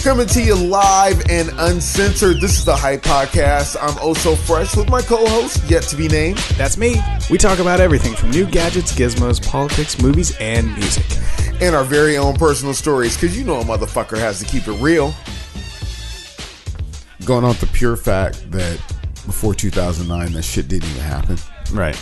Coming to you live and uncensored. This is the Hype Podcast. I'm oh so fresh with my co-host, yet to be named. That's me. We talk about everything from new gadgets, gizmos, politics, movies, and music. And our very own personal stories, because you know a motherfucker has to keep it real. Going on the pure fact that before 2009, that shit didn't even happen. Right.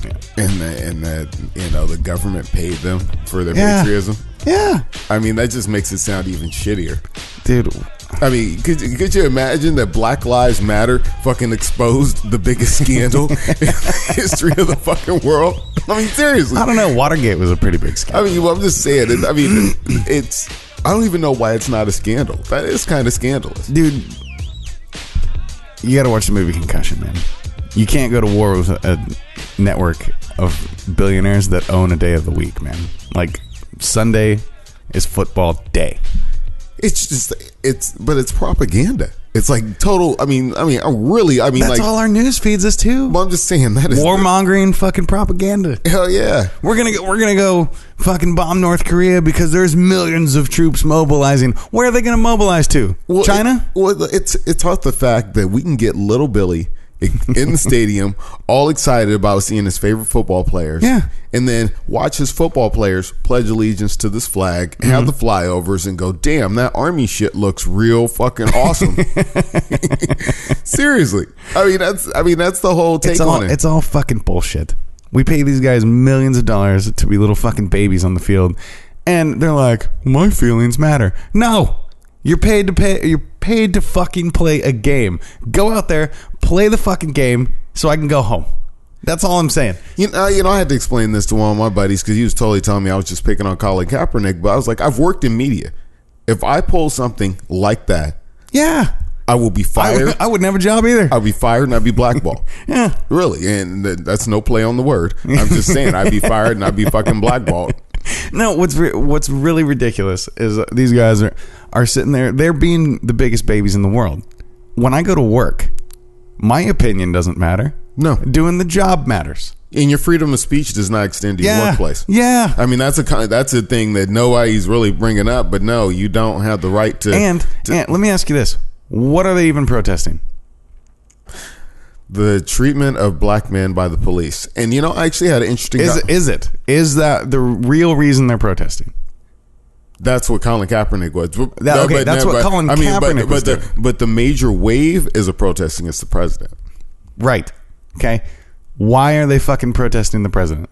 Yeah. And that, you know, the government paid them for their patriotism. Yeah. I mean, that just makes it sound even shittier. Dude. I mean, could you imagine that Black Lives Matter fucking exposed the biggest scandal in the history of the fucking world? I mean, seriously. I don't know. Watergate was a pretty big scandal. I mean, well, I'm just saying. I don't even know why it's not a scandal. That is kind of scandalous. Dude, you got to watch the movie Concussion, man. You can't go to war with a network of billionaires that own a day of the week, man. Like, Sunday is football day. But it's propaganda. It's like total. That's all our news feeds us too. Well, I'm just saying that is warmongering fucking propaganda. Hell yeah. We're gonna go fucking bomb North Korea because there's millions of troops mobilizing. Where are they gonna mobilize to? Well, China? It's off the fact that we can get little Billy in the stadium, all excited about seeing his favorite football players. Yeah. And then watch his football players pledge allegiance to this flag, have the flyovers, and go, damn, that army shit looks real fucking awesome. Seriously. I mean that's the whole take on it. It's all fucking bullshit. We pay these guys millions of dollars to be little fucking babies on the field, and they're like, my feelings matter. No. You're paid to fucking play a game. Go out there, play the fucking game so I can go home. That's all I'm saying. You know, I had to explain this to one of my buddies because he was totally telling me I was just picking on Colin Kaepernick, but I was like, I've worked in media. If I pull something like that, yeah, I will be fired. I wouldn't have a job either. I'll be fired and I'd be blackballed. Yeah. Really. And that's no play on the word. I'm just saying I'd be fired and I'd be fucking blackballed. No, what's really ridiculous is these guys are sitting there. They're being the biggest babies in the world. When I go to work, my opinion doesn't matter. No. Doing the job matters. And your freedom of speech does not extend to your workplace. Yeah. I mean, that's a thing that nobody's really bringing up, but no, you don't have the right to. And let me ask you this. What are they even protesting? The treatment of black men by the police. And, you know, I actually had an interesting... Is that the real reason they're protesting? That's what Colin Kaepernick was. That's what Colin Kaepernick was doing. But the major wave is a protest against the president. Right. Okay. Why are they fucking protesting the president?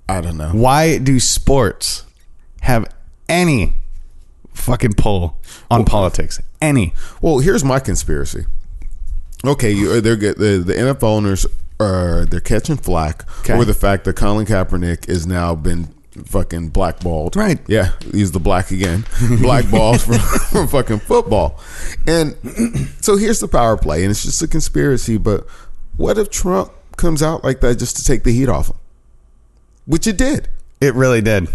I don't know. Why do sports have any fucking pull on politics? Any? Well, here's my conspiracy. Okay, the NFL owners they're catching flack over the fact that Colin Kaepernick is now been fucking blackballed. Right. Yeah, he's the black again. Blackballed from fucking football. And so here's the power play, and it's just a conspiracy, but what if Trump comes out like that just to take the heat off him? Which it did. It really did.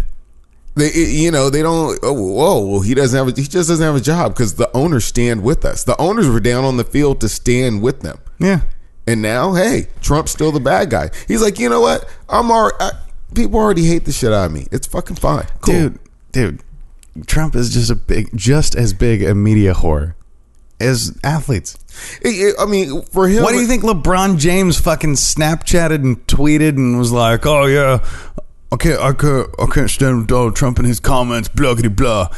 They don't. He just doesn't have a job because the owners stand with us. The owners were down on the field to stand with them. Yeah. And now, hey, Trump's still the bad guy. He's like, you know what? People already hate the shit out of me. It's fucking fine. Cool. Dude. Trump is just as big a media whore as athletes. I mean, for him. What do you think LeBron James fucking Snapchatted and tweeted and was like, oh yeah, I can't stand Donald Trump and his comments, blah, blah, blah.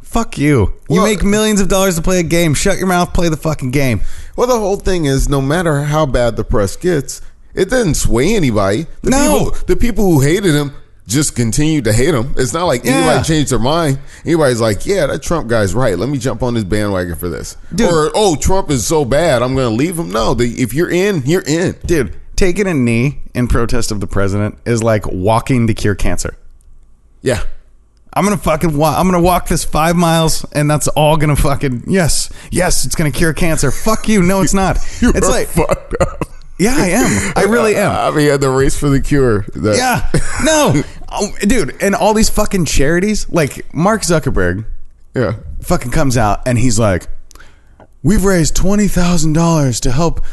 Fuck you. You make millions of dollars to play a game. Shut your mouth, play the fucking game. Well, the whole thing is no matter how bad the press gets, it doesn't sway anybody. The people who hated him just continued to hate him. It's not like anybody changed their mind. Anybody's like, yeah, that Trump guy's right. Let me jump on this bandwagon for this. Dude. Or, Trump is so bad, I'm going to leave him. No, if you're in, you're in. Dude. Taking a knee in protest of the president is like walking to cure cancer. Yeah. I'm going to walk this 5 miles and that's all going to fucking, yes, it's going to cure cancer. Fuck you. No, it's not. It's like, fucked up. Yeah, I am. I really am. I mean, the race for the cure. Yeah. No. Dude, and all these fucking charities, like Mark Zuckerberg fucking comes out and he's like, we've raised $20,000 to help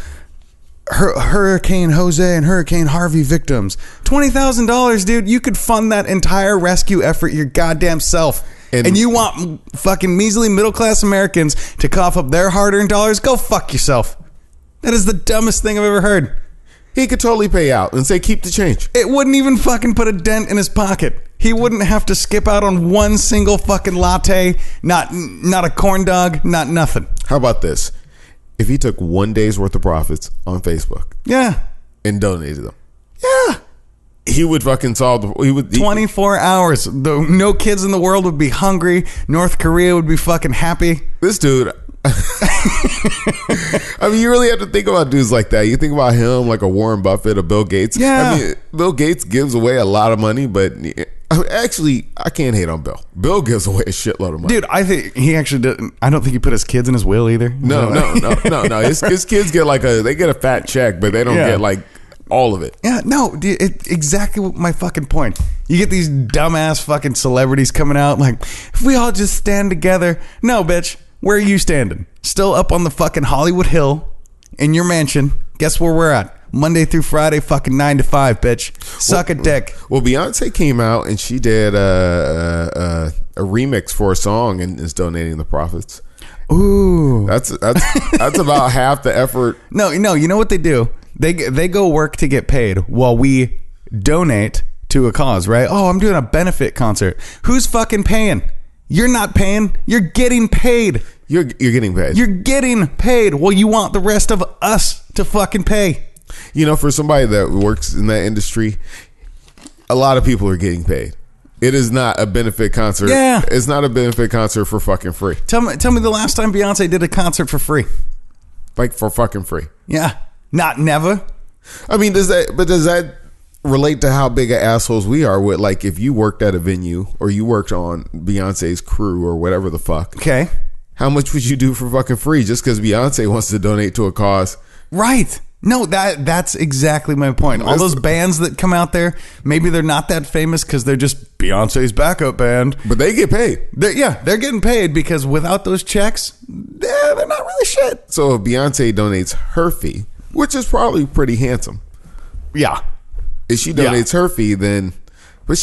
Hurricane Jose and Hurricane Harvey victims. $20,000, dude. You could fund that entire rescue effort your goddamn self. and you want fucking measly middle-class Americans to cough up their hard-earned dollars, go fuck yourself. That is the dumbest thing I've ever heard. He could totally pay out and say, keep the change. It wouldn't even fucking put a dent in his pocket. He wouldn't have to skip out on one single fucking latte, not a corn dog, not nothing. How about this? If he took 1 day's worth of profits on Facebook, yeah, and donated them, yeah, he would fucking solve the. He would 24 hours. No kids in the world would be hungry. North Korea would be fucking happy. This dude. I mean, you really have to think about dudes like that. You think about him like a Warren Buffett, a Bill Gates. Yeah. I mean, Bill Gates gives away a lot of money, but actually, I can't hate on Bill. Bill gives away a shitload of money. Dude, I think he actually didn't. I don't think he put his kids in his will either. No. His kids get they get a fat check, but they don't get like all of it. Yeah, no, dude, exactly my fucking point. You get these dumbass fucking celebrities coming out like, if we all just stand together. No, bitch. Where are you standing? Still up on the fucking Hollywood Hill in your mansion. Guess where we're at? Monday through Friday, fucking 9 to 5, bitch. Suck a dick. Well, Beyonce came out and she did a remix for a song and is donating the profits. Ooh, that's about half the effort. No, you know what they do? They go work to get paid while we donate to a cause, right? Oh, I'm doing a benefit concert. Who's fucking paying? You're not paying. You're getting paid. You're getting paid. You're getting paid. Well, you want the rest of us to fucking pay. You know, for somebody that works in that industry, a lot of people are getting paid. It is not a benefit concert. Yeah. It's not a benefit concert for fucking free. Tell me the last time Beyonce did a concert for free. Like for fucking free. Yeah. Not never. I mean, does that relate to how big of assholes we are with, like, if you worked at a venue or you worked on Beyonce's crew or whatever the fuck. Okay. How much would you do for fucking free just because Beyonce wants to donate to a cause? Right. No, that's exactly my point. All those bands that come out there, maybe they're not that famous because they're just Beyonce's backup band. But they get paid. They're getting paid because without those checks, they're not really shit. So if Beyonce donates her fee, which is probably pretty handsome. Yeah. If she donates her fee, then... But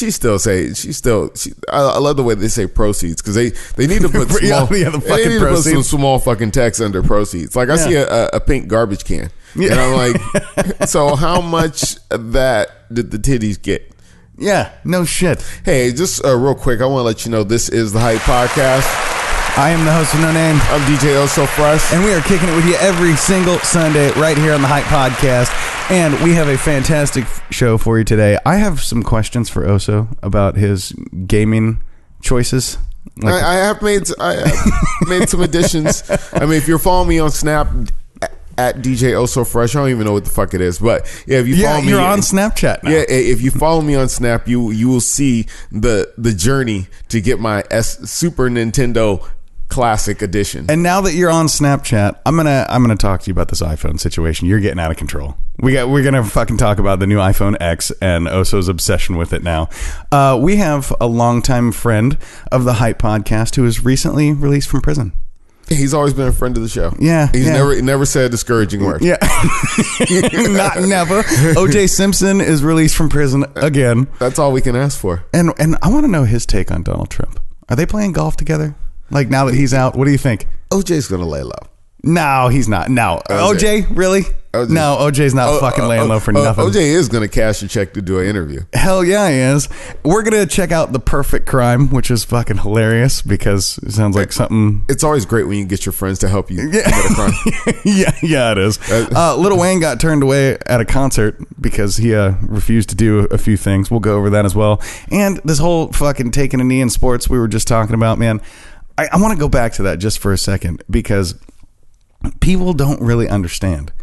I love the way they say proceeds because they need to put small, put some small fucking text under proceeds. Like I see a pink garbage can, and I'm like, so how much of that did the titties get? Yeah, no shit. Hey, just real quick, I want to let you know this is the Hype Podcast. I am the host of No Name. I'm DJ Oso Fresh. And we are kicking it with you every single Sunday right here on the Hype Podcast. And we have a fantastic show for you today. I have some questions for Oso about his gaming choices. Like, I have made some additions. I mean, if you're following me on Snap at DJ Oso Fresh, I don't even know what the fuck it is, but yeah, if you follow me, you're on Snapchat now. Yeah, if you follow me on Snap, you will see the journey to get my Super Nintendo Classic Edition. And now that you're on Snapchat, I'm gonna talk to you about this iPhone situation. You're getting out of control. We're gonna fucking talk about the new iPhone X and Oso's obsession with it now. We have a longtime friend of the Hype Podcast who was recently released from prison. He's always been a friend of the show. Yeah, he's never said a discouraging word. Yeah, not never. O.J. Simpson is released from prison again. That's all we can ask for. And I want to know his take on Donald Trump. Are they playing golf together? Like now that he's out, what do you think? OJ's gonna lay low. No, he's not. No, OJ really? OJ. No, OJ's not fucking laying low for nothing. OJ is gonna cash a check to do an interview. Hell yeah, he is. We're gonna check out The Perfect Crime, which is fucking hilarious because it sounds like something. It's always great when you get your friends to help you commit a crime. yeah, it is. Lil Wayne got turned away at a concert because he refused to do a few things. We'll go over that as well. And this whole fucking taking a knee in sports we were just talking about, man. I want to go back to that just for a second because people don't really understand.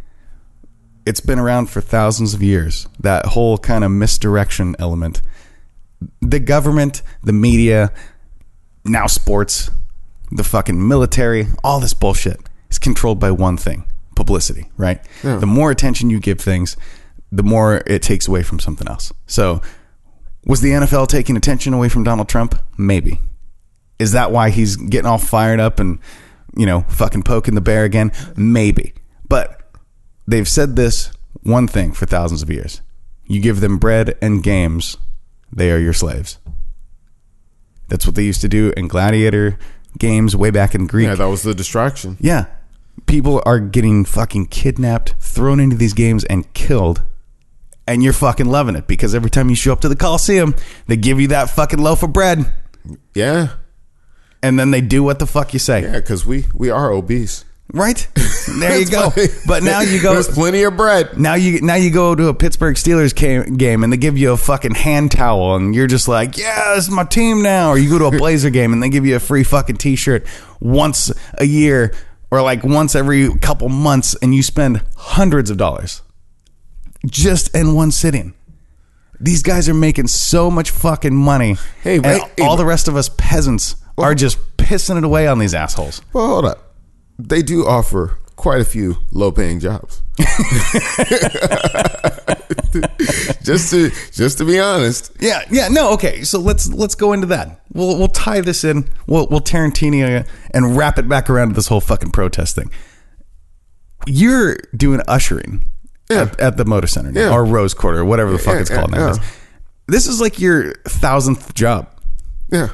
It's been around for thousands of years, that whole kind of misdirection element. The government, the media, now sports, the fucking military, all this bullshit is controlled by one thing, publicity, right? Yeah. The more attention you give things, the more it takes away from something else. So was the NFL taking attention away from Donald Trump? Maybe. Is that why he's getting all fired up and, fucking poking the bear again? Maybe. But they've said this one thing for thousands of years. You give them bread and games, they are your slaves. That's what they used to do in gladiator games way back in Greek. Yeah, that was the distraction. Yeah. People are getting fucking kidnapped, thrown into these games, and killed. And you're fucking loving it because every time you show up to the Coliseum, they give you that fucking loaf of bread. Yeah. And then they do what the fuck you say. Yeah, because we are obese. Right? There you go. Funny. But now you go. There's plenty of bread. Now you go to a Pittsburgh Steelers game and they give you a fucking hand towel and you're just like, yeah, this is my team now. Or you go to a Blazer game and they give you a free fucking t-shirt once a year or like once every couple months and you spend hundreds of dollars just in one sitting. These guys are making so much fucking money. Hey, and all the rest of us peasants are just pissing it away on these assholes. Well, hold up. They do offer quite a few low-paying jobs. just to be honest. Yeah. No, okay. So let's go into that. We'll tie this in. We'll Tarantino and wrap it back around to this whole fucking protest thing. You're doing ushering at the Motor Center now, or Rose Quarter, or whatever the fuck it's called nowadays. This is like your 1,000th job. Yeah.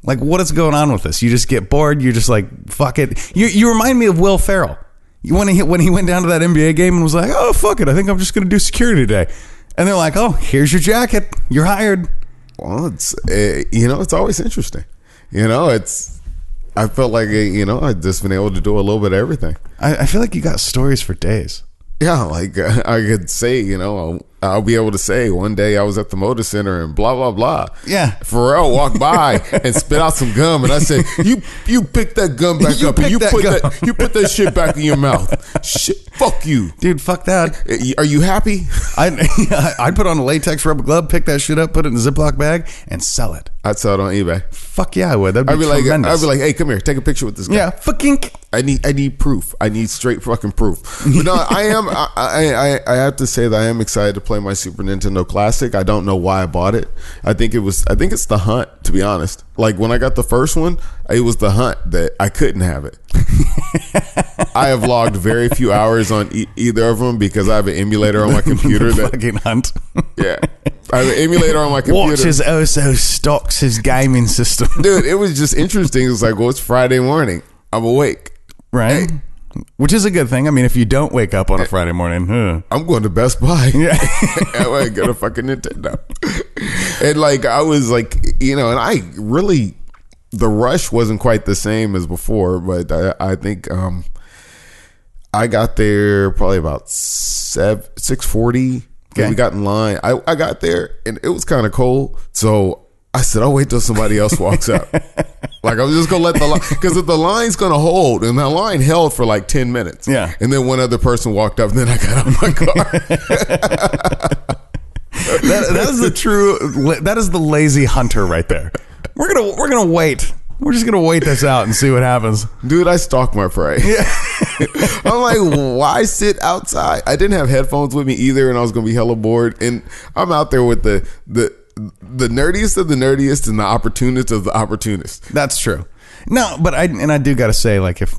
Like, what is going on with this? You just get bored. You're just like, fuck it. You remind me of Will Ferrell. When he went down to that NBA game and was like, oh, fuck it. I think I'm just going to do security today. And they're like, oh, here's your jacket. You're hired. Well, it's, it's always interesting. I felt like, I've just been able to do a little bit of everything. I feel like you got stories for days. Yeah, like I could say, I'll be able to say one day I was at the Motor Center and blah, blah, blah. Yeah. Pharrell walked by and spit out some gum and I said, you pick that gum back up and you put that shit back in your mouth. Shit, fuck you. Dude, fuck that. Are you happy? I'd put on a latex rubber glove, pick that shit up, put it in a Ziploc bag and sell it. I'd sell it on eBay. Fuck yeah, I would. That'd be tremendous. I'd be like, hey, come here, take a picture with this guy. Yeah, fucking. I need proof. I need straight fucking proof. But no, I have to say that I am excited to play my Super Nintendo Classic. I don't know why I bought it. I think it's the hunt, to be honest. Like when I got the first one, it was the hunt that I couldn't have it. I have logged very few hours on either of them because I have an emulator on my computer. The fucking hunt. Yeah. I have an emulator on my computer. Watches also stocks his gaming system. Dude, it was just interesting. It was like, well, it's Friday morning. I'm awake. Right? Hey. Which is a good thing. I mean, if you don't wake up on a Friday morning, I'm going to Best Buy. Yeah. I got a fucking Nintendo. And like, I was like, and I really, the rush wasn't quite the same as before, but I think I got there probably about 6:40. Okay. We got in line. I got there and it was kind of cold. So I said, I'll wait till somebody else walks up. Like, I was just going to let the line, because if the line's going to hold, and the line held for like 10 minutes. Yeah. And then one other person walked up, and then I got out of my car. that is the lazy hunter right there. We're gonna wait. We're just gonna wait this out and see what happens. Dude, I stalk my prey. Yeah. I'm like, why sit outside? I didn't have headphones with me either, and I was gonna be hella bored. And I'm out there with the nerdiest of the nerdiest and the opportunist of the opportunist. That's true. No, but I do got to say, like, if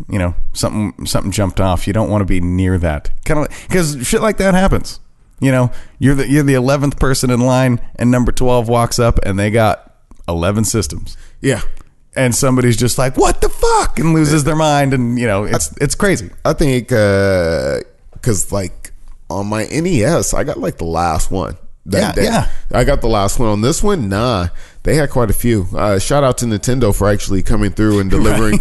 something jumped off, you don't want to be near that kind of, because shit like that happens. You're the 11th person in line, and number 12 walks up, and they got 11 systems. Yeah, and somebody's just like, "What the fuck?" and loses their mind, and it's crazy. I think because like on my NES, I got like the last one. Yeah. I got the last one. On this one, nah, they had quite a few. Shout out to Nintendo for actually coming through and delivering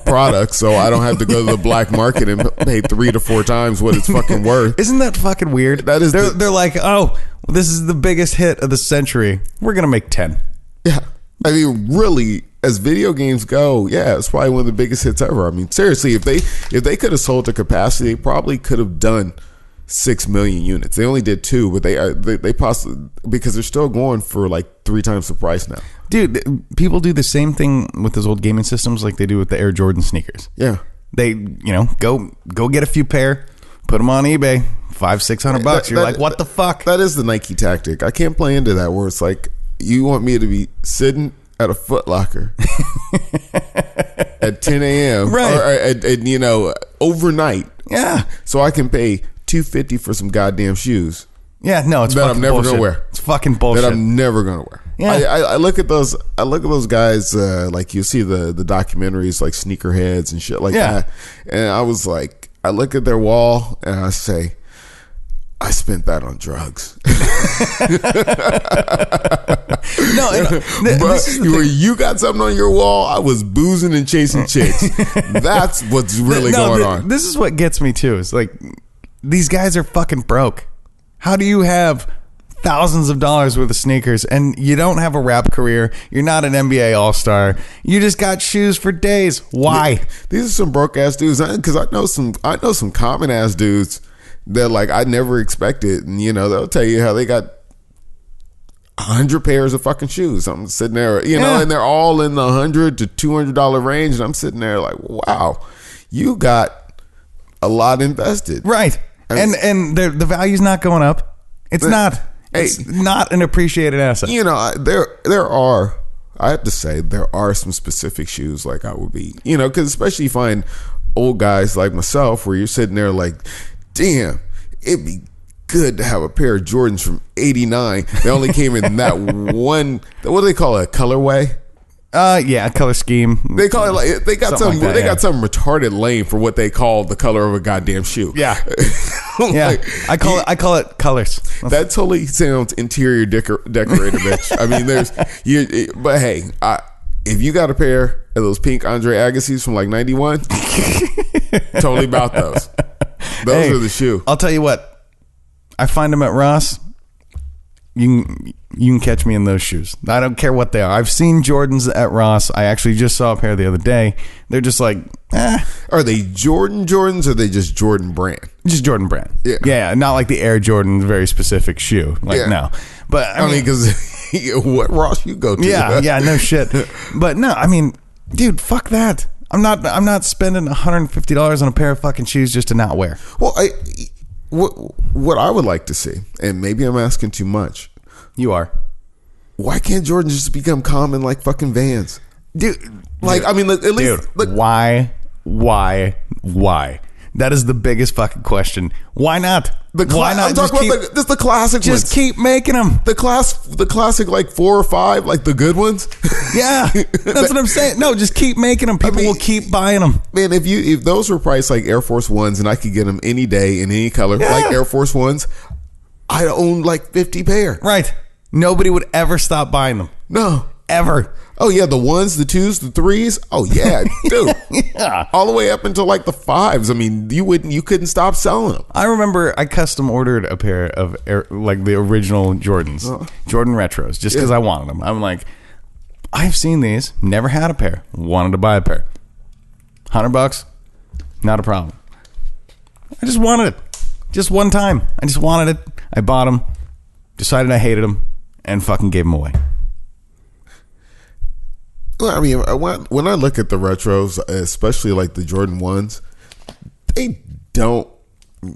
products, so I don't have to go to the black market and pay 3 to 4 times what it's fucking worth. Isn't that fucking weird? That is. They're like, oh, this is the biggest hit of the century. We're gonna make 10. Yeah, I mean, really, as video games go, yeah, it's probably one of the biggest hits ever. I mean, seriously, if they could have sold to capacity, they probably could have done 6 million units. They only did 2, but they possibly, because they're still going for like 3 times the price now. Dude, people do the same thing with those old gaming systems like they do with the Air Jordan sneakers. Yeah, they go get a few pair, put them on eBay, $500-600. You're like, what the fuck? That is the Nike tactic. I can't play into that where it's like, you want me to be sitting at a Foot Locker at 10 a.m. right? Or overnight. Yeah, so I can pay $250 for some goddamn shoes. Yeah, no, it's that fucking I'm never bullshit. Gonna wear. It's fucking bullshit. That I'm never gonna wear. Yeah. I look at those. I look at those guys. Like you see the documentaries, like Sneakerheads and shit like that. And I was like, I look at their wall and I say, I spent that on drugs. But you got something on your wall. I was boozing and chasing chicks. That's what's really going on. This is what gets me too. Is like these guys are fucking broke. How do you have thousands of dollars worth of sneakers and you don't have a rap career? You're not an NBA All-Star. You just got shoes for days. Why? These are some broke ass dudes. Because I know some common ass dudes that like I never expected, and you know they'll tell you how they got 100 pairs of fucking shoes. I'm sitting there, you know, and they're all in the $100 to $200 range, and I'm sitting there like, wow, you got a lot invested, right? And the value's not going up. It's not. It's not an appreciated asset. You know, there are. I have to say there are some specific shoes like I would be, you know, because especially you find old guys like myself where you're sitting there like, damn, it'd be good to have a pair of Jordans from '89. They only came in that one. What do they call it? A colorway? Yeah, color scheme. They call it like they got something. Like that, got some retarded lane for what they call the color of a goddamn shoe. Yeah, yeah. I call it colors. That totally sounds interior decorator, bitch. I mean, but hey, if you got a pair of those pink Andre Agassi's from like '91, totally about those. Those are the shoe. I'll tell you what. I find them at Ross. You can catch me in those shoes. I don't care what they are. I've seen Jordans at Ross. I actually just saw a pair the other day. They're just like, Are they Jordans or are they just Jordan brand? Just Jordan brand. Yeah. Yeah, not like the Air Jordan, very specific shoe. Like, no. But I mean, because what Ross you go to? Yeah, no shit. But no, I mean, dude, fuck that. I'm not spending $150 on a pair of fucking shoes just to not wear. Well, what I would like to see, and maybe I'm asking too much. You are. Why can't Jordan just become common like fucking Vans? Dude, like, I mean, at least... Dude, why? That is the biggest fucking question. Why not? Why not? I'm talking about the classic ones. Just keep making them. The classic like 4 or 5, like the good ones. Yeah, that's what I'm saying. No, just keep making them. People will keep buying them. Man, if those were priced like Air Force Ones and I could get them any day in any color, like Air Force Ones, I'd own like 50 pair. Right. Nobody would ever stop buying them. No. Ever. Oh yeah, the 1s, the 2s, the 3s. Oh yeah, dude. Yeah. All the way up until like the 5s. I mean, you couldn't stop selling them. I remember I custom ordered a pair of like the original Jordans, Jordan Retros, just because I wanted them. I'm like, I've seen these, never had a pair, wanted to buy a pair. $100, not a problem. I just wanted it, just one time. I just wanted it. I bought them, decided I hated them, and fucking gave them away. I mean, when I look at the retros, especially like the Jordan 1s, they don't.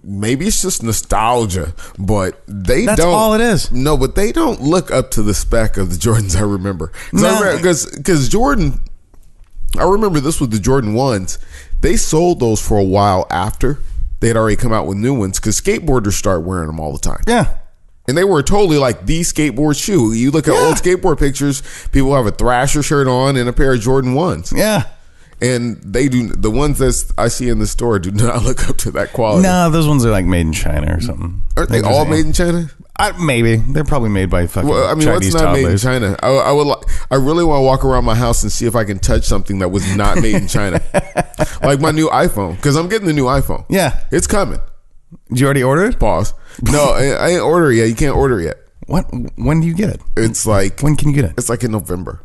Maybe it's just nostalgia, but that's all it is. No, but they don't look up to the spec of the Jordans I remember. Because Jordan, I remember this with the Jordan 1s. They sold those for a while after they had already come out with new ones because skateboarders start wearing them all the time. Yeah. And they were totally like the skateboard shoe. You look at old skateboard pictures, people have a Thrasher shirt on and a pair of Jordan 1s. Yeah. And they do, the ones that I see in the store do not look up to that quality. No, those ones are like made in China or something. Aren't they all made in China? Maybe. They're probably made by fucking Chinese what's not toddlers. made in China? I really want to walk around my house and see if I can touch something that was not made in China. Like my new iPhone, because I'm getting the new iPhone. Yeah. It's coming. Did you already order it? Pause. No, I ain't order it yet. You can't order it yet. What? When do you get it? It's like... When can you get it? It's like in November.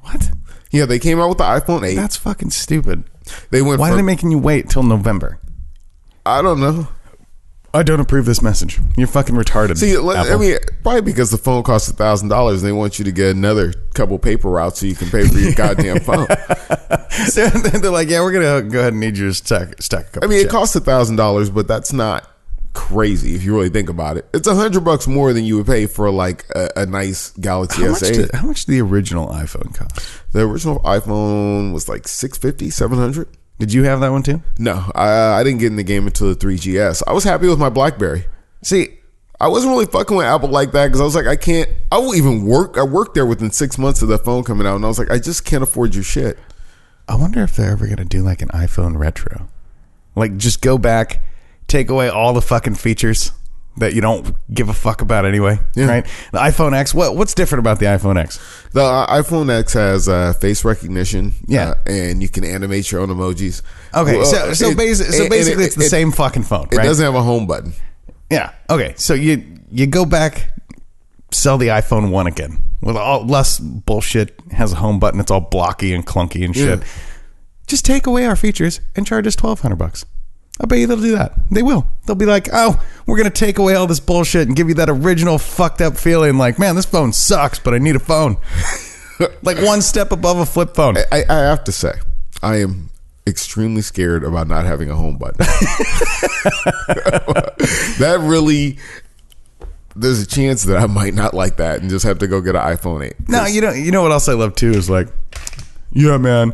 What? Yeah, they came out with the iPhone 8. That's fucking stupid. Why are they making you wait till November? I don't know. I don't approve this message. You're fucking retarded. See, I mean, probably because the phone costs $1,000, they want you to get another couple paper routes so you can pay for your goddamn phone. So they're like, yeah, we're gonna go ahead and need you to stack a couple. I mean, it costs $1,000, but that's not crazy if you really think about it. It's $100 more than you would pay for like a nice Galaxy S8. How much did the original iPhone cost? The original iPhone was like $650, $700. Did you have that one too? No, I didn't get in the game until the 3GS. I was happy with my BlackBerry. See, I wasn't really fucking with Apple like that because I was like, I will even work. I worked there within 6 months of the phone coming out, and I was like, I just can't afford your shit. I wonder if they're ever going to do like an iPhone retro. Like just go back, take away all the fucking features that you don't give a fuck about anyway, right? The iPhone X, what's different about the iPhone X? The iPhone X has face recognition, and you can animate your own emojis. Okay, so basically it's the same fucking phone, right? It doesn't have a home button. Yeah, okay, so you go back, sell the iPhone 1 again with all less bullshit, has a home button, it's all blocky and clunky and shit. Just take away our features and charge us $1,200. I bet you they'll do that. They will. They'll be like, oh, we're going to take away all this bullshit and give you that original fucked up feeling like, man, this phone sucks, but I need a phone. Like one step above a flip phone. I have to say, I am extremely scared about not having a home button. That really, there's a chance that I might not like that and just have to go get an iPhone 8. No, you know what else I love too is like, yeah, man,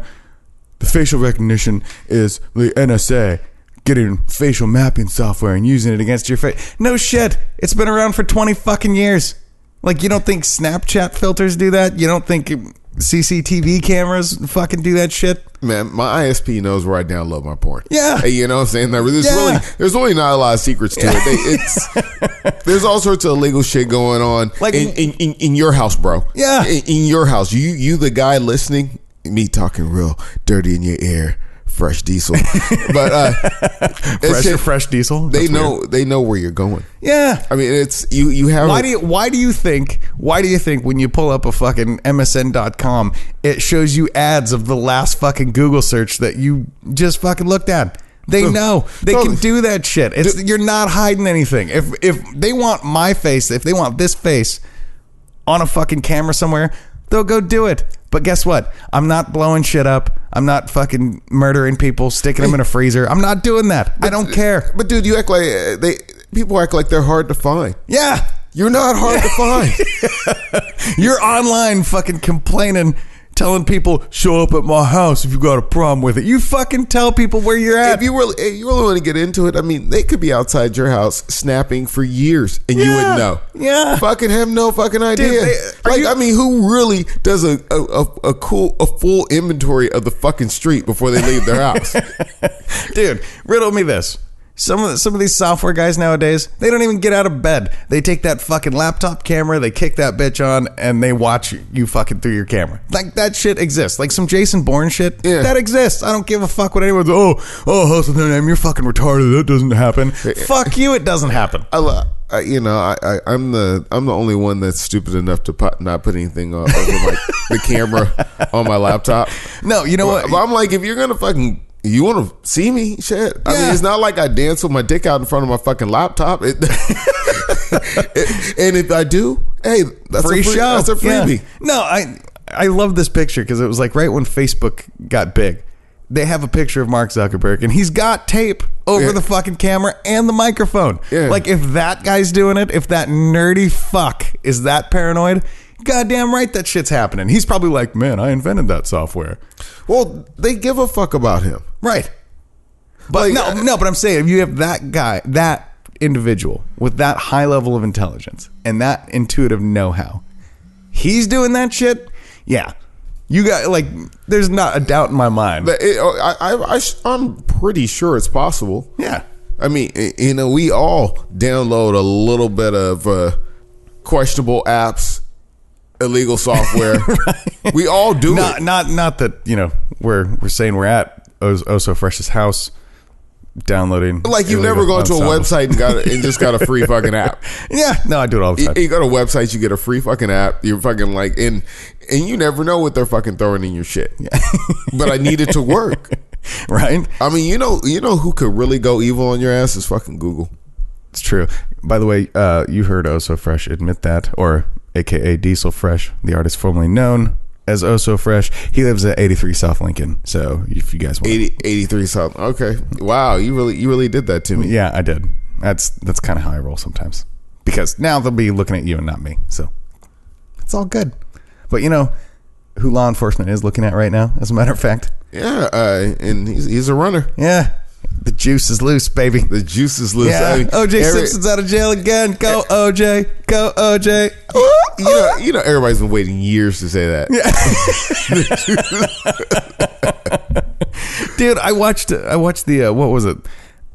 the facial recognition is the NSA getting facial mapping software and using it against your face. No shit. It's been around for 20 fucking years. Like, you don't think Snapchat filters do that? You don't think CCTV cameras fucking do that shit? Man, my ISP knows where I download my porn. Yeah. You know what I'm saying? There's really not a lot of secrets to it. There's all sorts of illegal shit going on like in your house, bro. Yeah. In your house. You the guy listening, me talking real dirty in your ear. Fresh diesel, but fresh diesel. They know where you're going. Yeah, I mean, it's you have. Why do you think when you pull up a fucking MSN.com, it shows you ads of the last fucking Google search that you just fucking looked at? They know they can do that shit. You're not hiding anything. If they want my face, if they want this face on a fucking camera somewhere, they'll go do it. But guess what? I'm not blowing shit up. I'm not fucking murdering people, sticking them in a freezer. I'm not doing that. I don't care. But dude, you act like people act like they're hard to find. Yeah. You're not hard to find. You're online fucking complaining, telling people, show up at my house if you got a problem with it. You fucking tell people where you're at. If you really want to get into it, I mean, they could be outside your house snapping for years and you wouldn't know. Yeah. Fucking have no fucking idea. Dude, I mean, who really does a full inventory of the fucking street before they leave their house? Dude, riddle me this. Some of these software guys nowadays, they don't even get out of bed. They take that fucking laptop camera, they kick that bitch on, and they watch you fucking through your camera. Like, that shit exists. Like some Jason Bourne shit, that exists. I don't give a fuck what anyone's, hustle their name, you're fucking retarded, that doesn't happen. Fuck you, it doesn't happen. I'm the only one that's stupid enough to not put anything over the camera on my laptop. No, you know what? But I'm like, if you're gonna fucking, you want to see me? Shit. I mean, it's not like I dance with my dick out in front of my fucking laptop. And if I do, hey, that's free show. That's a freebie. Yeah. No, I love this picture because it was like right when Facebook got big. They have a picture of Mark Zuckerberg and he's got tape over the fucking camera and the microphone. Yeah. Like, if that guy's doing it, if that nerdy fuck is that paranoid, goddamn right that shit's happening. He's probably like, man, I invented that software. Well, they give a fuck about him. Right. But like, but I'm saying, if you have that guy, that individual with that high level of intelligence and that intuitive know-how, he's doing that shit, yeah. You got, like, there's not a doubt in my mind. I'm pretty sure it's possible. Yeah. I mean, we all download a little bit of questionable apps, illegal software. Right. We all do it. Not that, we're saying we're at Oh So Fresh's house downloading. Like, you've never gone to a website and just got a free fucking app. Yeah. No, I do it all the time. You go to websites, you get a free fucking app. You're fucking like, and you never know what they're fucking throwing in your shit. Yeah. But I need it to work. Right? I mean, you know who could really go evil on your ass is fucking Google. It's true. By the way, you heard Oh So Fresh admit that, or AKA Diesel Fresh, the artist formerly known as Oh So Fresh. He lives at 83 South Lincoln. So if you guys want 83 South. Okay. Wow, you really did that to me. Yeah, I did. That's kind of how I roll sometimes. Because now they'll be looking at you and not me. So it's all good. But you know who law enforcement is looking at right now, as a matter of fact? Yeah, and he's a runner. Yeah. The juice is loose, baby. The juice is loose. Yeah. I mean, OJ Simpson's out of jail again. Go OJ. Go OJ. You know, everybody's been waiting years to say that. Yeah. Dude, I watched the what was it?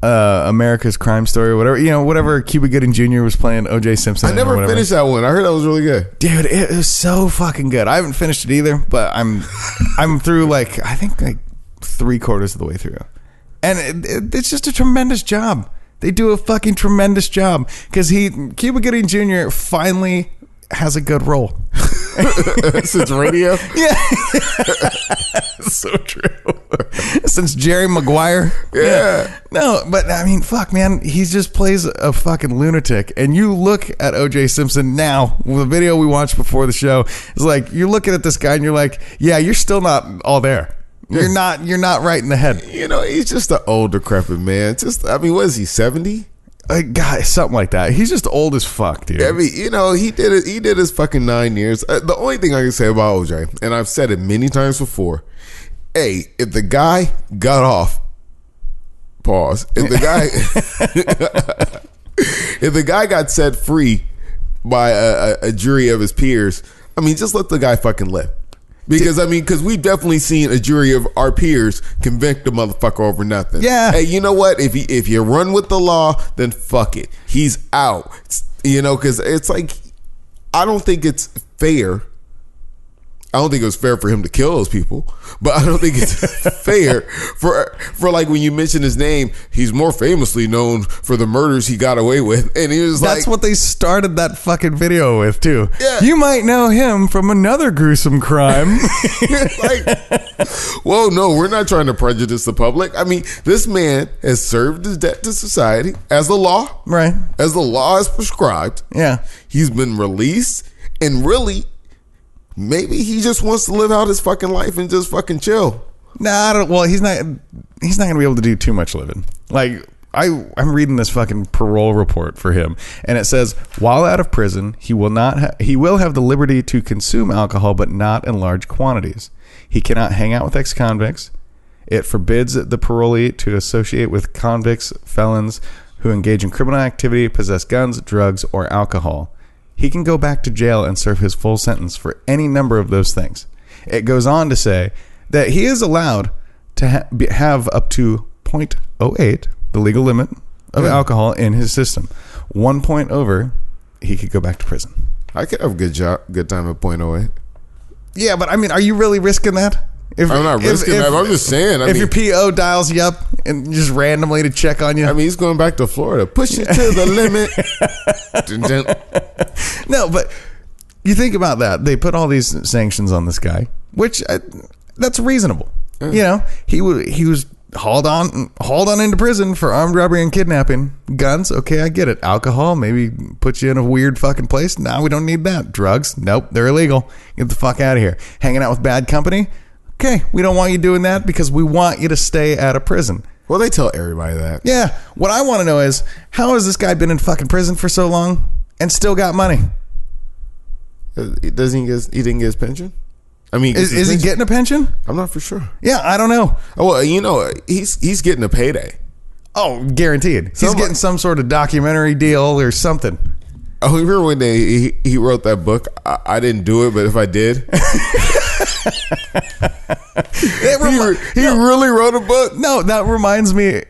America's Crime Story or whatever. You know, whatever Cuba Gooding Jr. was playing OJ Simpson. I never finished that one. I heard that was really good. Dude, it was so fucking good. I haven't finished it either, but I'm through I think 3/4 of the way through. And it's just a tremendous job. They do a fucking tremendous job because Cuba Gooding Jr. finally has a good role. Since radio? Yeah. So true. Since Jerry Maguire? Yeah. No, but I mean, fuck, man. He just plays a fucking lunatic. And you look at OJ Simpson now, with the video we watched before the show, it's like, you're looking at this guy and you're like, yeah, you're still not all there. You're not right in the head. You know, he's just an old, decrepit man. I mean, what is he, 70? God, something like that. He's just old as fuck, dude. I mean, you know, he did it. He did his fucking 9 years. The only thing I can say about OJ, and I've said it many times before, hey, if the guy got off, pause. If the guy got set free by a jury of his peers, I mean, just let the guy fucking live. Because we've definitely seen a jury of our peers convict a motherfucker over nothing. Yeah. Hey, you know what? If you run with the law, then fuck it. He's out. You know, because it's like, I don't think it's fair. I don't think it was fair for him to kill those people, but I don't think it's fair for like when you mention his name, he's more famously known for the murders he got away with, and he was that's what they started that fucking video with too. Yeah. You might know him from another gruesome crime. Well, no, we're not trying to prejudice the public. I mean, this man has served his debt to society as the law, Right. As the law is prescribed. Yeah. He's been released, and really, maybe he just wants to live out his fucking life and just fucking chill. Nah, I don't. Well, he's not going to be able to do too much living. Like, I'm reading this fucking parole report for him, and it says, while out of prison, he will have the liberty to consume alcohol, but not in large quantities. He cannot hang out with ex-convicts. It forbids the parolee to associate with convicts, felons who engage in criminal activity, possess guns, drugs, or alcohol. He can go back to jail and serve his full sentence for any number of those things. It goes on to say that he is allowed to have up to 0.08, the legal limit of alcohol in his system. 1 point over, he could go back to prison. I could have a good time at 0.08. Yeah, but I mean, are you really risking that? I'm not risking that. I'm just saying. If your PO dials you up and just randomly to check on you. I mean, he's going back to Florida. Push it to the limit. No, but you think about that. They put all these sanctions on this guy, which that's reasonable. You know, he was hauled on into prison for armed robbery and kidnapping. Guns, okay, I get it. Alcohol, maybe put you in a weird fucking place. Now we don't need that. Drugs, nope, they're illegal. Get the fuck out of here. Hanging out with bad company. Okay, we don't want you doing that because we want you to stay out of prison. Well, they tell everybody that. Yeah. What I want to know is, how has this guy been in fucking prison for so long and still got money? Doesn't he didn't get his pension? I mean, is he getting a pension? I'm not for sure. Yeah, I don't know. Oh, well, you know, he's getting a payday. Oh, guaranteed. He's getting some sort of documentary deal or something. Oh, you remember when he wrote that book? I didn't do it, but if I did. He really wrote a book? No, that reminds me.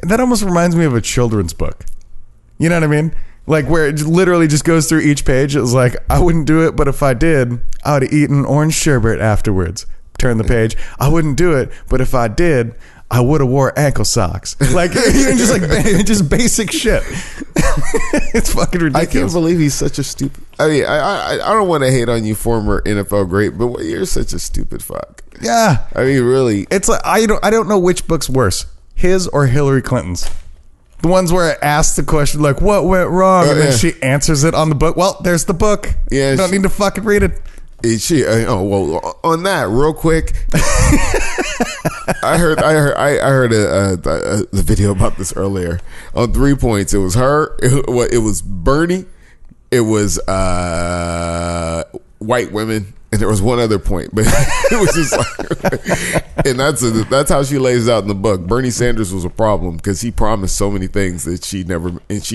That almost reminds me of a children's book. You know what I mean? Like where it literally just goes through each page. It was like, I wouldn't do it, but if I did, I would have eaten orange sherbet afterwards. Turn the page. I wouldn't do it, but if I did, I would have wore ankle socks. Like, just basic shit. It's fucking ridiculous. I can't believe he's such a stupid. I mean, I don't want to hate on you, former NFL great, but you're such a stupid fuck. Yeah. I mean, really. It's like, I don't know which book's worse, his or Hillary Clinton's. The ones where it asks the question, like, what went wrong? And then she answers it on the book. Well, there's the book. Yeah. You don't need to fucking read it. On that, real quick. I heard the video about this earlier. On 3 points, it was her. It was Bernie. It was white women, and there was one other point, but it was just like, and that's how she lays out in the book. Bernie Sanders was a problem because he promised so many things that she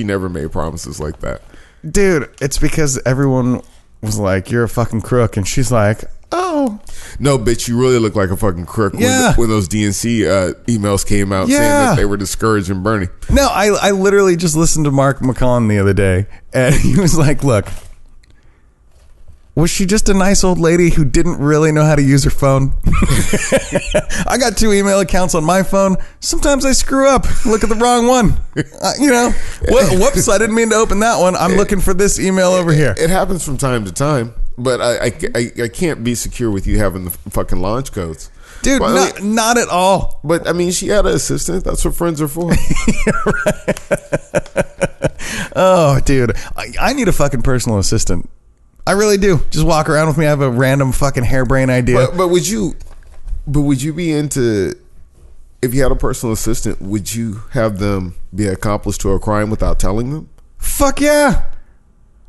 never made promises like that. Dude, it's because everyone was like, "You're a fucking crook," and she's like, "Oh, no, bitch, you really look like a fucking crook." Yeah. When those DNC emails came out saying that they were discouraging Bernie. No, I literally just listened to Mark McCollum the other day, and he was like, "Look, was she just a nice old lady who didn't really know how to use her phone?" I got 2 email accounts on my phone. Sometimes I screw up, look at the wrong one. Whoops, I didn't mean to open that one. I'm looking for this email over here. It happens from time to time, but I can't be secure with you having the fucking launch codes. Dude, not at all. But I mean, she had an assistant. That's what friends are for. Oh, dude, I need a fucking personal assistant. I really do. Just walk around with me. I have a random fucking harebrained idea. But would you be into, if you had a personal assistant, would you have them be accomplice to a crime without telling them? Fuck yeah.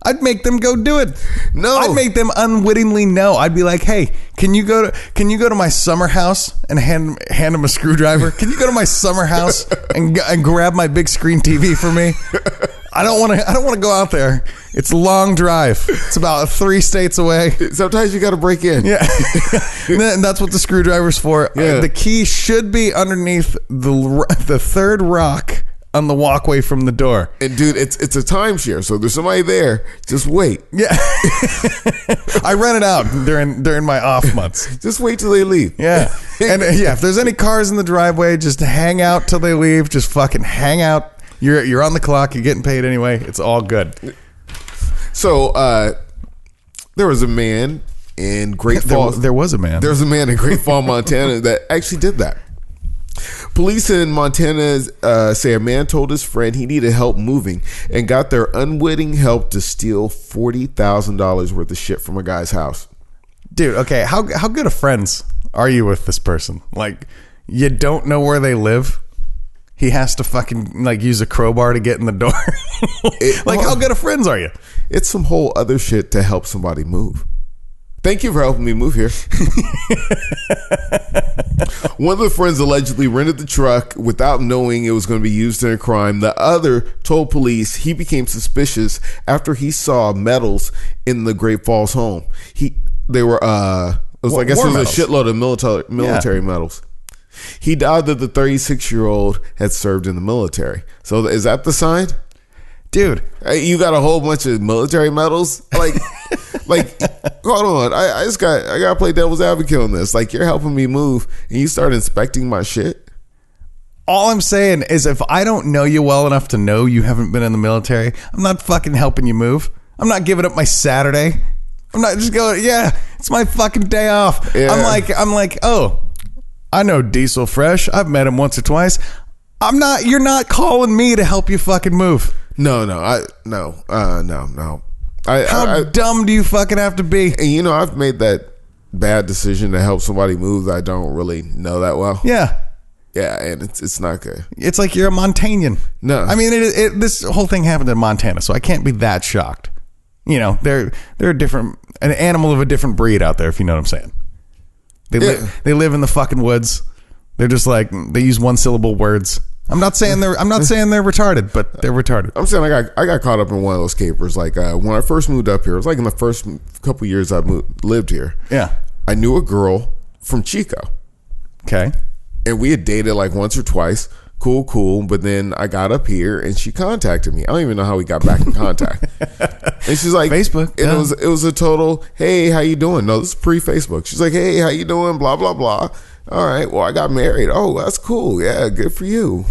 I'd make them go do it. No, I'd make them unwittingly know. I'd be like, "Hey, can you go to my summer house and hand them a screwdriver? Can you go to my summer house and grab my big screen TV for me? I don't want to go out there. It's a long drive. It's about 3 states away. Sometimes you got to break in." Yeah, and that's what the screwdriver's for. Yeah. The key should be underneath the third rock on the walkway from the door. And dude, it's a timeshare, so there's somebody there. Just wait. Yeah, I rent it out during my off months. Just wait till they leave. Yeah, and if there's any cars in the driveway, just hang out till they leave. Just fucking hang out. You're on the clock. You're getting paid anyway. It's all good. So there was a man in Great Falls. There was a man. There was a man in Great Falls, Montana, that actually did that. Police in Montana say a man told his friend he needed help moving and got their unwitting help to steal $40,000 worth of shit from a guy's house. Dude, okay, how good of friends are you with this person? Like, you don't know where they live. He has to fucking like use a crowbar to get in the door. How good of friends are you? It's some whole other shit to help somebody move. Thank you for helping me move here. One of the friends allegedly rented the truck without knowing it was going to be used in a crime. The other told police he became suspicious after he saw medals in the Great Falls home. It was a shitload of military medals. He died that the 36-year-old had served in the military. So is that the sign? Dude, you got a whole bunch of military medals? Like, hold on. I gotta play devil's advocate on this. Like, you're helping me move and you start inspecting my shit. All I'm saying is if I don't know you well enough to know you haven't been in the military, I'm not fucking helping you move. I'm not giving up my Saturday. I'm not just going, yeah, it's my fucking day off. Yeah. I'm like, oh, I know Diesel Fresh. I've met him once or twice. You're not calling me to help you fucking move. No. How dumb do you fucking have to be? And I've made that bad decision to help somebody move that I don't really know that well. Yeah. Yeah, and it's not good. It's like you're a Montanian. No. I mean, this whole thing happened in Montana, so I can't be that shocked. They're an animal of a different breed out there, if you know what I'm saying. They live in the fucking woods. They're just like, they use 1-syllable words. I'm not saying they're retarded, but they're retarded. I'm saying I got caught up in one of those capers. Like when I first moved up here, it was like in the first couple years I lived here. Yeah, I knew a girl from Chico. Okay, and we had dated like once or twice. Cool. But then I got up here and she contacted me. I don't even know how we got back in contact. And she's like, Facebook. And yeah. it was a total, hey, how you doing? No, this is pre-Facebook. She's like, hey, how you doing? Blah blah blah. All right, well, I got married. Oh, that's cool. Yeah, good for you.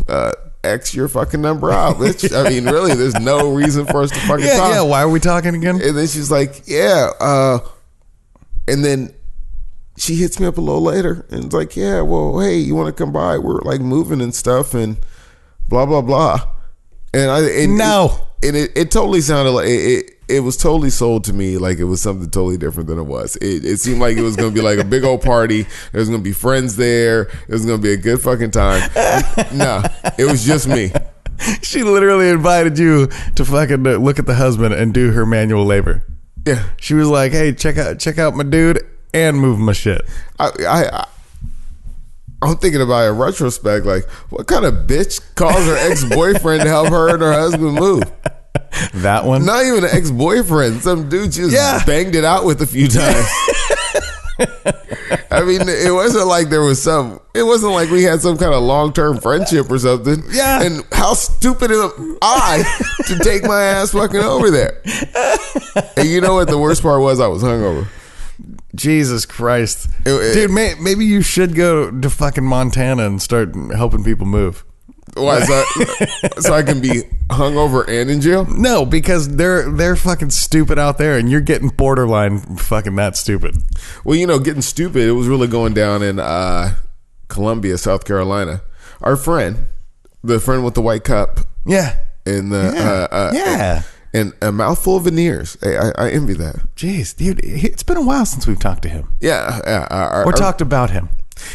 X your fucking number out, bitch. I mean, really, there's no reason for us to fucking talk. Yeah, why are we talking again? And then she's like, yeah. And then she hits me up a little later and it's like, yeah, well, hey, you want to come by? We're like moving and stuff and blah, blah, blah. It totally sounded like it was totally sold to me like it was something totally different than it was. It seemed like it was going to be like a big old party. There's going to be friends there. It was going to be a good fucking time. No, it was just me. She literally invited you to fucking look at the husband and do her manual labor. Yeah. She was like, "Hey, check out my dude and move my shit." I'm thinking about it in retrospect, like, what kind of bitch calls her ex-boyfriend to help her and her husband move? That one? Not even an ex-boyfriend. Some dude she just banged it out with a few times. I mean, it wasn't like it wasn't like we had some kind of long-term friendship or something. Yeah. And how stupid am I to take my ass fucking over there? And you know what the worst part was? I was hungover. Jesus Christ. Dude, maybe you should go to fucking Montana and start helping people move. Why? So I can be hungover and in jail? No, because they're fucking stupid out there, and you're getting borderline fucking that stupid. Well, getting stupid, it was really going down in Columbia, South Carolina. Our friend, the friend with the white cup. Yeah. And and a mouthful of veneers. Hey, I envy that. Jeez, dude, it's been a while since we've talked to him. Yeah. Or talked about him.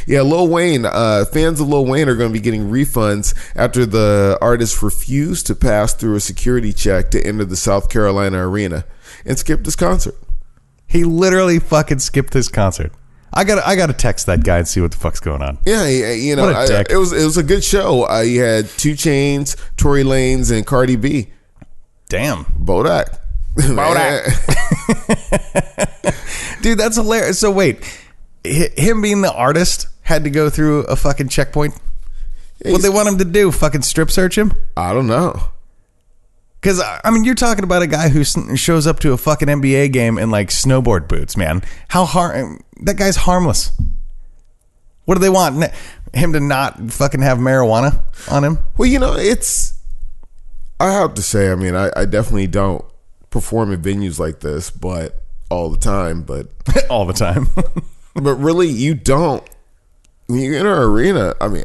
Yeah, Lil Wayne, fans of Lil Wayne are going to be getting refunds after the artist refused to pass through a security check to enter the South Carolina arena and skipped his concert. He literally fucking skipped his concert. I gotta text that guy and see what the fuck's going on. Yeah, What a dick. it was a good show. You had 2 Chainz, Tory Lanez, and Cardi B. Damn. Bodak. Dude, that's hilarious. So wait, him being the artist had to go through a fucking checkpoint? What they want him to do? Fucking strip search him? I don't know. Because, I mean, you're talking about a guy who shows up to a fucking NBA game in, like, snowboard boots, man. That guy's harmless. What do they want? Him to not fucking have marijuana on him? Well, I have to say, I mean, I definitely don't perform in venues like this, but all the time, but... all the time. But really, you don't. When you enter an arena, I mean...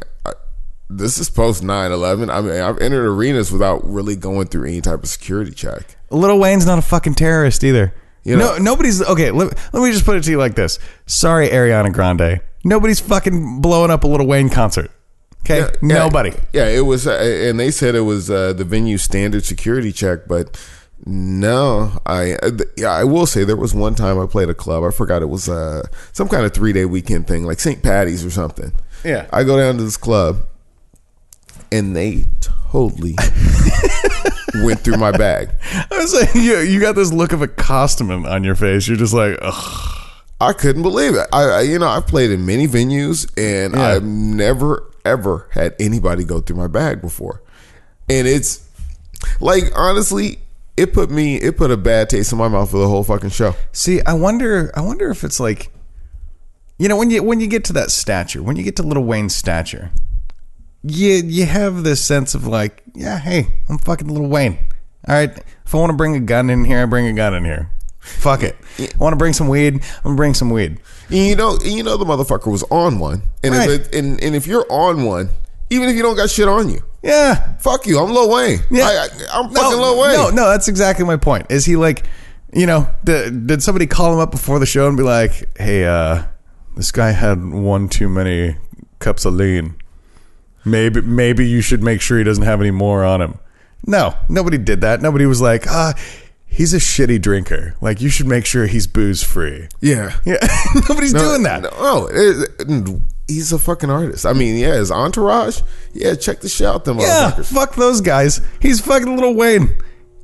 This is post 9/11. I mean, I've entered arenas without really going through any type of security check. Lil Wayne's not a fucking terrorist either. Nobody's okay. Let me just put it to you like this. Sorry, Ariana Grande. Nobody's fucking blowing up a Lil Wayne concert. Okay, nobody. Yeah, it was, and they said it was the venue standard security check, but no. I will say there was one time I played a club. I forgot it was some kind of 3-day weekend thing, like St. Patty's or something. Yeah, I go down to this club. And they totally went through my bag. I was like, you got this look of accostation on your face. You're just like, ugh. I couldn't believe it. I've played in many venues, and I've never ever had anybody go through my bag before. And it's like, honestly, it put a bad taste in my mouth for the whole fucking show. See, I wonder if it's like, when you get to that stature, when you get to Lil Wayne's stature. You have this sense of like, yeah, hey, I'm fucking Lil Wayne. All right, if I want to bring a gun in here, I bring a gun in here. Fuck it. I want to bring some weed, I'm gonna bring some weed. The motherfucker was on one, and right. if you're on one, even if you don't got shit on you, yeah, fuck you. I'm Lil Wayne. Yeah, I'm fucking Lil Wayne. No, that's exactly my point. Is he like, did somebody call him up before the show and be like, hey, this guy had one too many cups of lean. Maybe you should make sure he doesn't have any more on him. No, nobody did that. Nobody was like, he's a shitty drinker. Like, you should make sure he's booze free. Yeah. Nobody's doing that. No, he's a fucking artist. I mean, yeah, his entourage. Yeah, check the shit out, them motherfuckers. Fuck those guys. He's fucking Lil Wayne.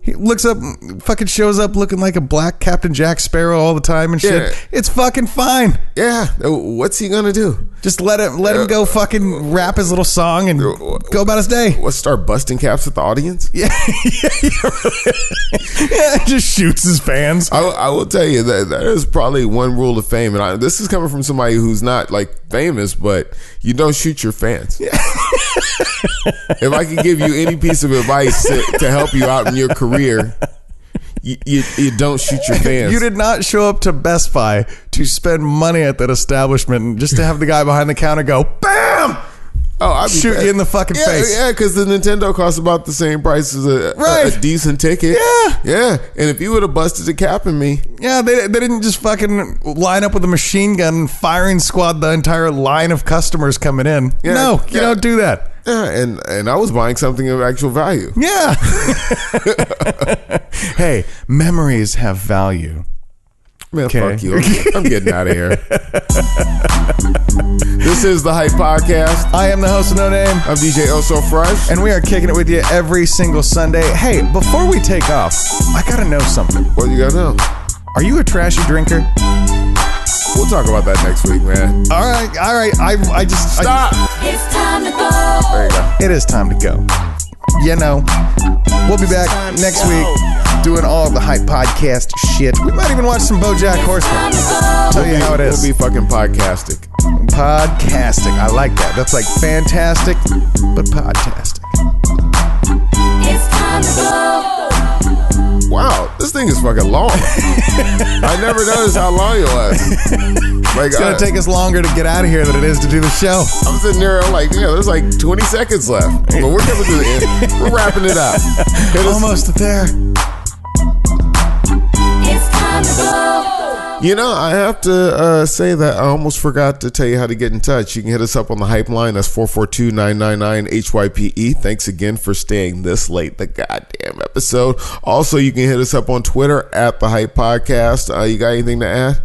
He looks up, fucking shows up looking like a black Captain Jack Sparrow all the time and shit. Yeah. It's fucking fine. Yeah. What's he gonna do? Just let him go fucking rap his little song and go about his day. What, start busting caps at the audience? Yeah. Just shoots his fans. I will tell you that is probably one rule of fame. And this is coming from somebody who's not like famous, but you don't shoot your fans. Yeah. If I could give you any piece of advice to help you out in your career, you don't shoot your fans. You did not show up to Best Buy to spend money at that establishment just to have the guy behind the counter go, BAM! Oh, I'd shoot you in the fucking face. Yeah, because the Nintendo costs about the same price as a decent ticket. Yeah. And if you would have busted a cap in me. Yeah, they didn't just fucking line up with a machine gun and firing squad the entire line of customers coming in. Yeah, no, you don't do that. Yeah, and I was buying something of actual value. Yeah. Hey, memories have value. Man, fuck you. I'm getting out of here. This is the Hype Podcast. I am the host of No Name. I'm DJ Also Fresh. And we are kicking it with you every single Sunday. Hey, before we take off, I gotta know something. What you gotta know? Are you a trashy drinker? We'll talk about that next week, man. All right. I just... Stop! It's time to go. There you go. It is time to go. You know, we'll be back next week doing all the Hype Podcast shit. We might even watch some BoJack Horseman. Tell you how it is. We'll be fucking podcastic. Podcastic. I like that. That's like fantastic, but podcastic. It's time to go. Wow, this thing is fucking long. I never noticed how long it was. Like, It's going to take us longer to get out of here than it is to do the show. I'm sitting there like, yeah, there's like 20 seconds left. But we're coming to the end. We're wrapping it up. Almost there. It's time to go. You know, I have to say that I almost forgot to tell you how to get in touch. You can hit us up on the Hype line. That's 442-999-HYPE. Thanks again for staying this late, the goddamn episode. Also, you can hit us up on Twitter at the Hype Podcast. You got anything to add?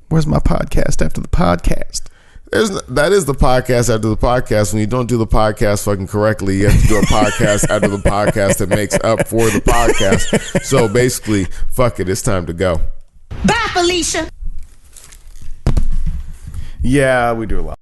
Where's my podcast after the podcast? That is the podcast after the podcast. When you don't do the podcast fucking correctly, you have to do a podcast after the podcast that makes up for the podcast. So basically, fuck it, it's time to go. Bye, Felicia. Yeah, we do a lot.